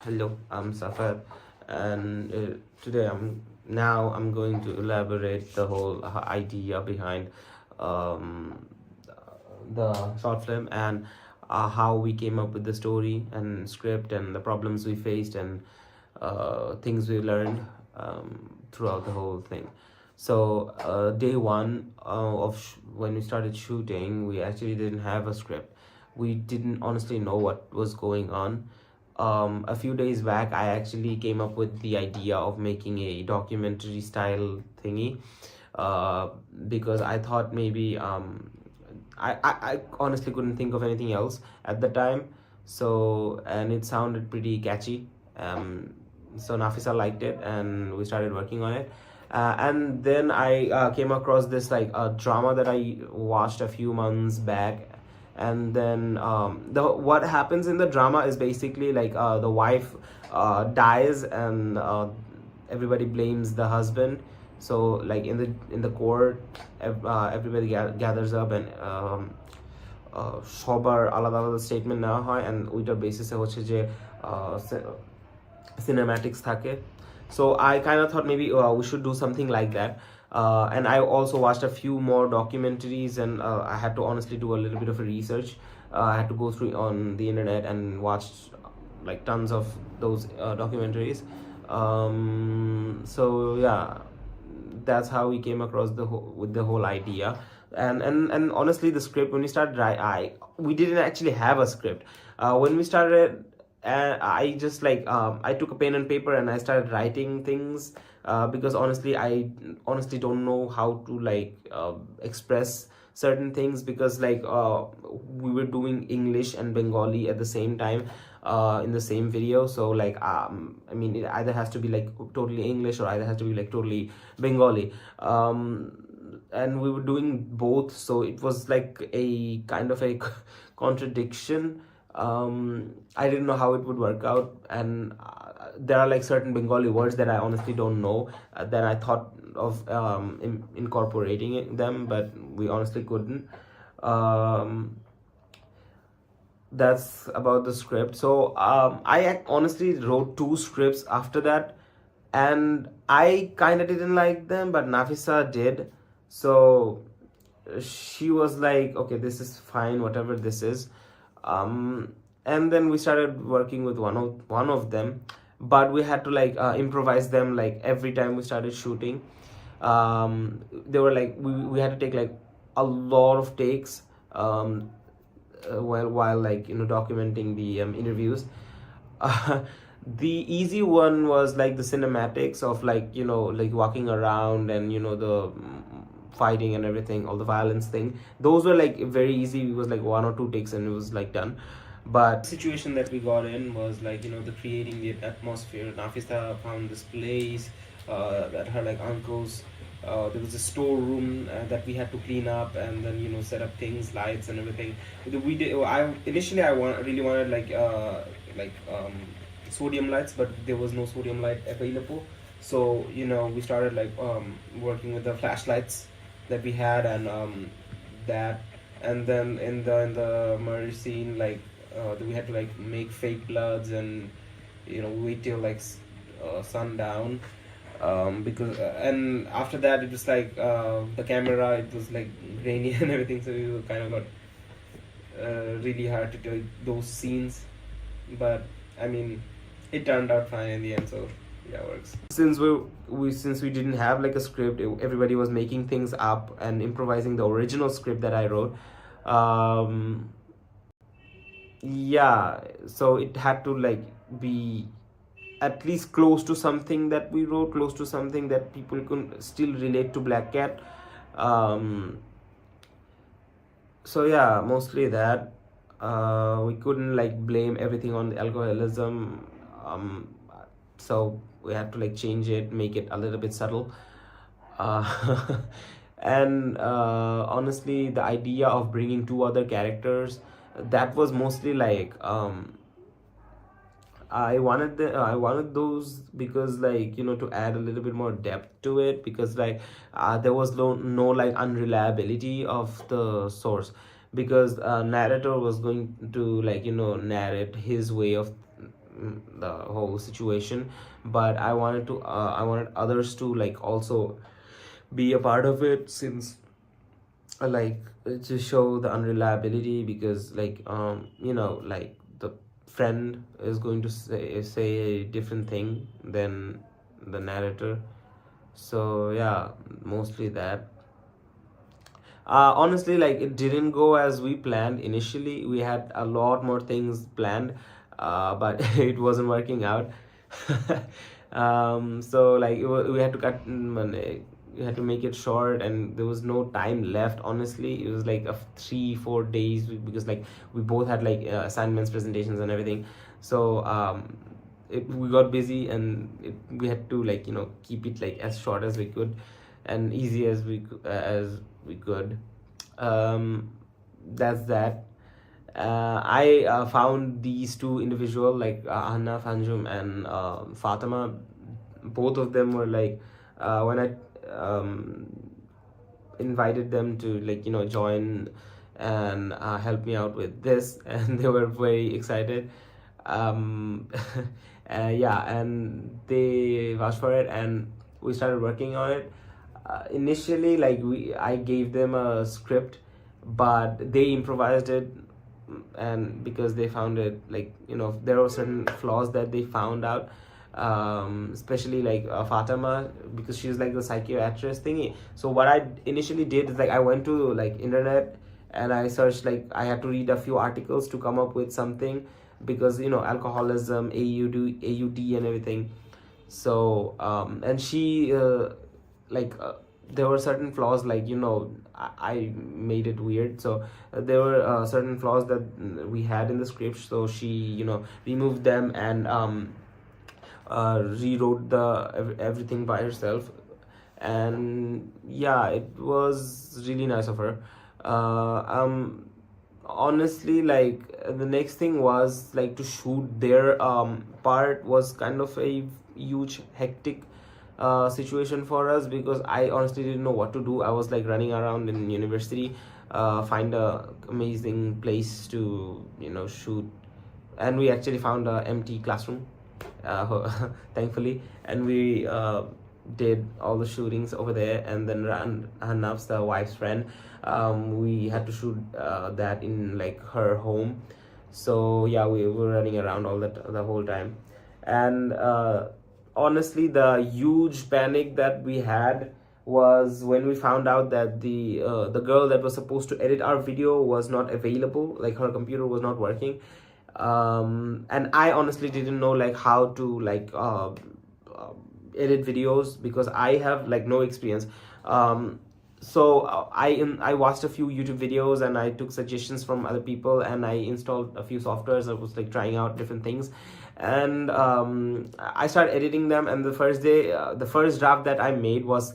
Hello, I'm Safar, and today I'm going to elaborate the whole idea behind um, the short film and how we came up with the story and script and the problems we faced and things we learned throughout the whole thing. So day one when we started shooting, we actually didn't have a script. We didn't honestly know what was going on. A few days back, I actually came up with the idea of making a documentary style thingy, uh, because I thought maybe I honestly couldn't think of anything else at the time. So, and it sounded pretty catchy. So Nafisa liked it, and we started working on it. And then I came across this like a drama that I watched a few months back, and then the what happens in the drama is basically like the wife dies, and everybody blames the husband. So like in the court, everybody gathers up, and সবার আলাদা আলাদা statement নেওয়া হয়, and ওইটার বেসিসে হচ্ছে যে cinematics থাকে. So I kind of thought maybe we should do something like that. And I also watched a few more documentaries, and I had to honestly do a little bit of a research. I had to go through on the internet and watch like tons of those documentaries. So yeah, that's how we came across with the whole idea. And honestly, the script, when we started, we didn't actually have a script when we started. I just like I took a pen and paper and I started writing things, because I honestly don't know how to like express certain things, because like we were doing English and Bengali at the same time in the same video. So like I mean, it either has to be like totally English or either has to be like totally Bengali. And we were doing both, so it was like a kind of a contradiction. I didn't know how it would work out, and there are like certain Bengali words that I honestly don't know, that I thought of incorporating them, but we honestly couldn't. um, that's about the script. So I honestly wrote two scripts after that, and I kind of didn't like them, but Nafisa did. So she was like, okay, this is fine, whatever this is. And then we started working with one of them, but we had to like improvise them like every time we started shooting. They were like, we had to take like a lot of takes, while like documenting the interviews. uh, the easy one was like the cinematics of like like walking around, and the fighting and everything, all the violence thing. Those were like very easy. It was like one or two takes and it was like done. But the situation that we got in was like the creating the atmosphere. Nafisa found this place at her like uncle's. There was a storeroom that we had to clean up, and then set up things, lights and everything. We did. I really wanted like sodium lights, but there was no sodium light available. So we started like working with the flashlights that we had, and that. And then in the murder scene, like we had to like make fake bloods, and wait till like sundown, because and after that it was like the camera, it was like grainy and everything, so we kind of got really hard to do those scenes. But I mean, it turned out fine in the end, so yeah, it works. Since we didn't have like a script, everybody was making things up and improvising the original script that I wrote. um yeah, so it had to like be at least close to something that we wrote, close to something that people can still relate to Black Cat. um so yeah, mostly that. We couldn't like blame everything on the alcoholism. So we had to like change it, make it a little bit subtle. uh, and honestly, the idea of bringing two other characters, that was mostly like I wanted those because like to add a little bit more depth to it, because like there was no like unreliability of the source, because narrator was going to like narrate his way of the whole situation, but I wanted to I wanted others to like also be a part of it, since like to show the unreliability, because like like the friend is going to say a different thing than the narrator. So yeah, mostly that. Honestly, like it didn't go as we planned initially. We had a lot more things planned, but it wasn't working out. So like we had to cut, we had to make it short, and there was no time left. Honestly, it was like a 3-4 days, because like we both had like assignments, presentations, and everything. So we got busy, and we had to like keep it like as short as we could and easy as we could. um that's that. I found these two individual, like Hanna Fanjum and Fatima. Both of them were like, when I invited them to like join and help me out with this, and they were very excited. um yeah, and they vouched for it, and we started working on it. Initially, like I gave them a script, but they improvised it. And because they found it like there were certain flaws that they found out, especially like Fatima, because she's like the psychiatrist thingy. So what I initially did is like I went to like internet, and I searched, like I had to read a few articles to come up with something, because alcoholism, AUD and everything. So and she like there were certain flaws, like I made it weird. So there were certain flaws that we had in the script, so she removed them and rewrote everything by herself. And yeah, it was really nice of her. Honestly, like the next thing was like to shoot their part was kind of a huge hectic situation for us, because I honestly didn't know what to do. I was like running around in university, find a amazing place to shoot. And we actually found a empty classroom, thankfully, and we did all the shootings over there. And then Hanaf's, the wife's friend, we had to shoot that in like her home. So yeah, we were running around all that the whole time. And honestly, the huge panic that we had was when we found out that the girl that was supposed to edit our video was not available, like her computer was not working. And I honestly didn't know like how to like edit videos, because I have like no experience. So I watched a few YouTube videos, and I took suggestions from other people, and I installed a few softwares. I was like trying out different things, and I started editing them. And the first day, the first draft that I made was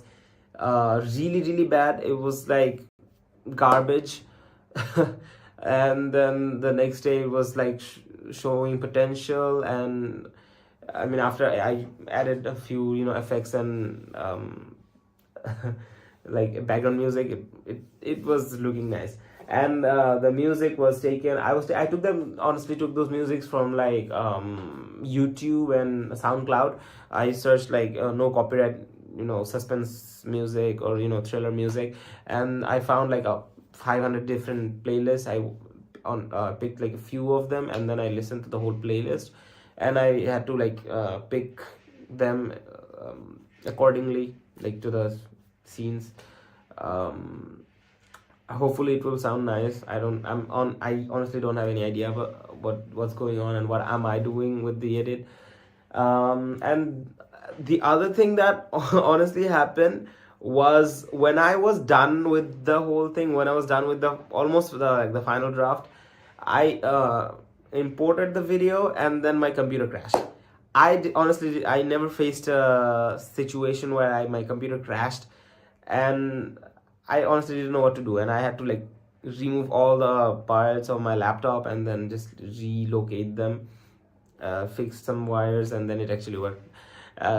really bad. It was like garbage. And then the next day it was like showing potential. And I mean, after I added a few effects and like background music, it was looking nice. And the music was taken, I took them, honestly took those musics from like YouTube and SoundCloud. I searched like no copyright suspense music or thriller music, and I found like a 500 different playlists. I picked like a few of them, and then I listened to the whole playlist, and I had to like pick them accordingly, like to the scenes. Hopefully it will sound nice. I honestly don't have any idea about what's going on and what am I doing with the edit. And the other thing that honestly happened was, when I was done with the whole thing, when I was done with the almost the final draft, I imported the video, and then my computer crashed. Honestly, I never faced a situation where my computer crashed, and I honestly didn't know what to do, and I had to like remove all the parts of my laptop and then just relocate them, fix some wires, and then it actually worked.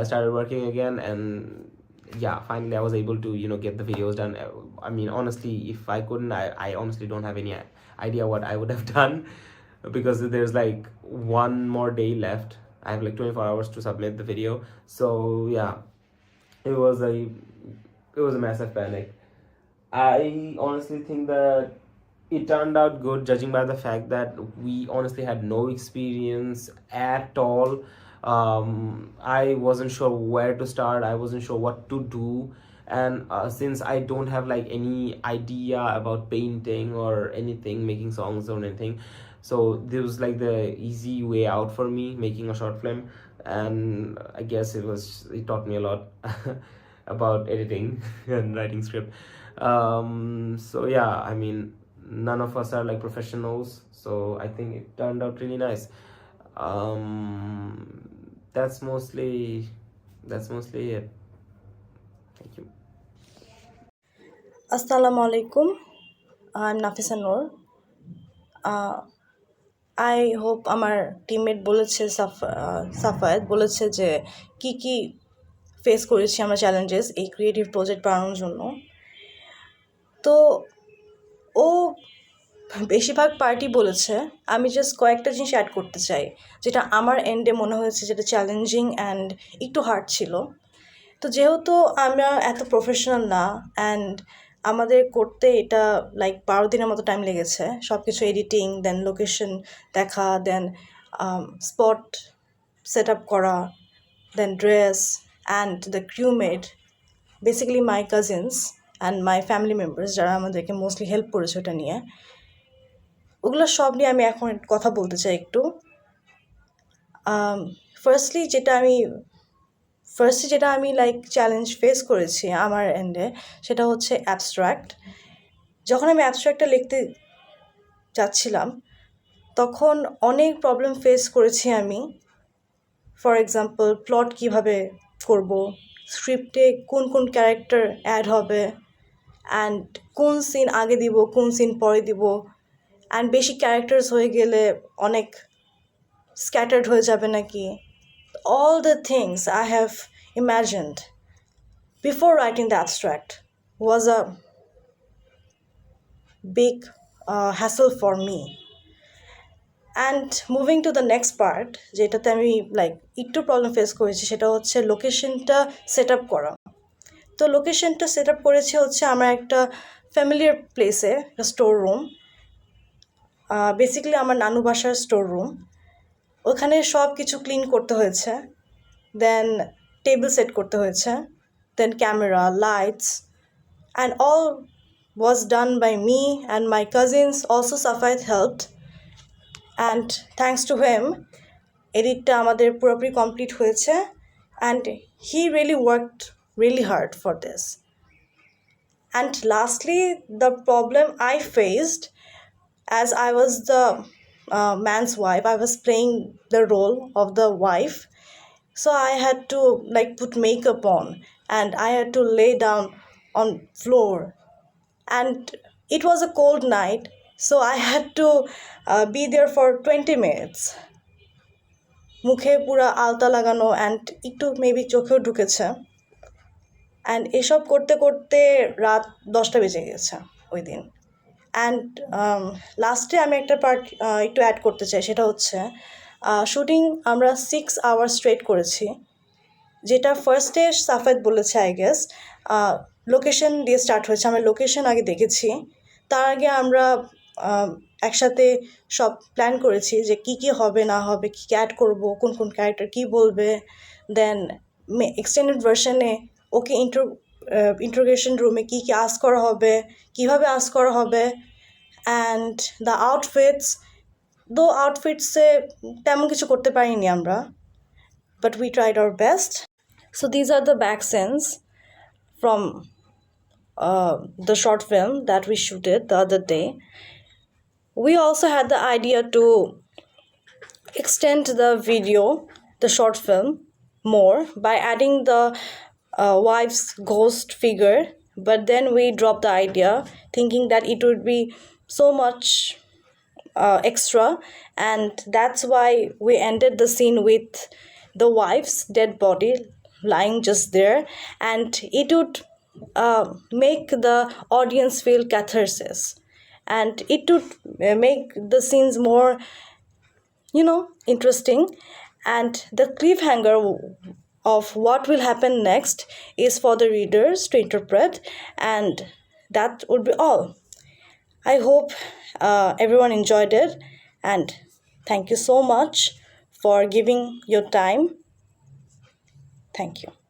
Started working again, and yeah, finally I was able to get the videos done. I mean, honestly, if I couldn't, I honestly don't have any idea what I would have done. because there's like one more day left. I have like 24 hours to submit the video. So yeah, it was a massive panic. I honestly think that it turned out good, judging by the fact that we honestly had no experience at all. I wasn't sure where to start, I wasn't sure what to do. And since I don't have like any idea about painting or anything, making songs or anything, so this was like the easy way out for me, making a short film. And I guess it taught me a lot about editing and writing script. So yeah, I mean, none of us are like professionals, so I think it turned out really nice. That's mostly it. Thank you. Assalamu alaikum. I'm Nafisa Noor. I hope আমার teammate বলেছে সাফায়েত বলেছে যে কি face করেছি আমরা challenges এই creative project বানানোর জন্য। তো ও বেশিরভাগ পার্টি বলেছে, আমি জাস্ট কয়েকটা জিনিস অ্যাড করতে চাই যেটা আমার এন্ডে মনে হয়েছে যেটা চ্যালেঞ্জিং অ্যান্ড একটু হার্ড ছিল। তো যেহেতু আমরা এত প্রফেশনাল না অ্যান্ড আমাদের করতে এটা লাইক 12 দিনের মতো টাইম লেগেছে, সব কিছু এডিটিং, দেন লোকেশন দেখা, দেন স্পট সেট আপ করা, then dress and the crewmate, basically my cousins and my family members যারা আমাদেরকে মোস্টলি হেল্প করেছে ওটা নিয়ে। ওগুলো সব নিয়ে আমি এখন কথা বলতে চাই একটু। ফার্স্টলি যেটা আমি লাইক চ্যালেঞ্জ ফেস করেছি আমার এন্ডে সেটা হচ্ছে অ্যাবস্ট্রাক্ট। যখন আমি অ্যাবস্ট্রাক্টটা লিখতে যাচ্ছিলাম তখন অনেক প্রবলেম ফেস করেছি আমি। ফর এক্সাম্পল, প্লট কীভাবে করব, স্ক্রিপ্টে কোন ক্যারেক্টার অ্যাড হবে, অ্যান্ড কোন সিন আগে দিব কোন সিন পরে দিব, অ্যান্ড বেশি ক্যারেক্টার্স হয়ে গেলে অনেক স্ক্যাটার্ড হয়ে যাবে নাকি। All the things I have imagined before writing the abstract was a big hassle for me. And moving to the next part, যেটাতে আমি লাইক একটু প্রবলেম ফেস করেছি সেটা হচ্ছে লোকেশনটা সেট আপ করা। তো লোকেশনটা সেট আপ করেছি হচ্ছে আমার একটা ফ্যামিলিয়ার প্লেসে, একটা স্টোর রুম, বেসিক্যালি আমার নানু বাসার স্টোর রুম। ওখানে সব কিছু ক্লিন করতে হয়েছে, দেন টেবিল সেট করতে হয়েছে, then camera, lights, and all was done by me and my cousins. Also Safayat helped, and thanks to him editটা আমাদের পুরোপুরি কমপ্লিট হয়েছে, and he really worked really hard for this. And lastly, the problem I faced, as I was the man's wife, I was playing the role of the wife, so I had to like put makeup on and I had to lay down on floor, and it was a cold night, so I had to be there for 20 minutes. মুখে পুরো আলতা লাগানো and একটু maybe চোখেও ঢুকেছে, and এসব করতে করতে রাত 10টা বেজে গেছে ওই দিন। অ্যান্ড লাস্টে আমি একটা পার্ট একটু অ্যাড করতে চাই, সেটা হচ্ছে শুটিং আমরা 6 আওয়ার স্ট্রেট করেছি, যেটা ফার্স্টে সাফায়েত বলেছে আই গেস লোকেশন দিয়ে স্টার্ট হয়েছে। আমরা লোকেশন আগে দেখেছি, তার আগে আমরা একসাথে সব প্ল্যান করেছি যে কী হবে না হবে, কী অ্যাড করবো, কোন ক্যারেক্টার কী বলবে, দেন এক্সটেন্ডেড ভার্সনে ওকে ইন্টারোগেশন রুমে কী আস্ক করা হবে, কীভাবে আস্ক করা হবে, অ্যান্ড দ্য আউটফিটসে তেমন কিছু করতে পারিনি আমরা, but we tried our best. So these are the back scenes from the short film that we shooted the other day. We also had the idea to extend the video, the short film, more by adding the wife's ghost figure, but then we dropped the idea thinking that it would be so much extra, and that's why we ended the scene with the wife's dead body lying just there, and it would make the audience feel catharsis, and it would make the scenes more interesting. And the cliffhanger of what will happen next is for the readers to interpret, and that would be all. I hope everyone enjoyed it, and thank you so much for giving your time. Thank you.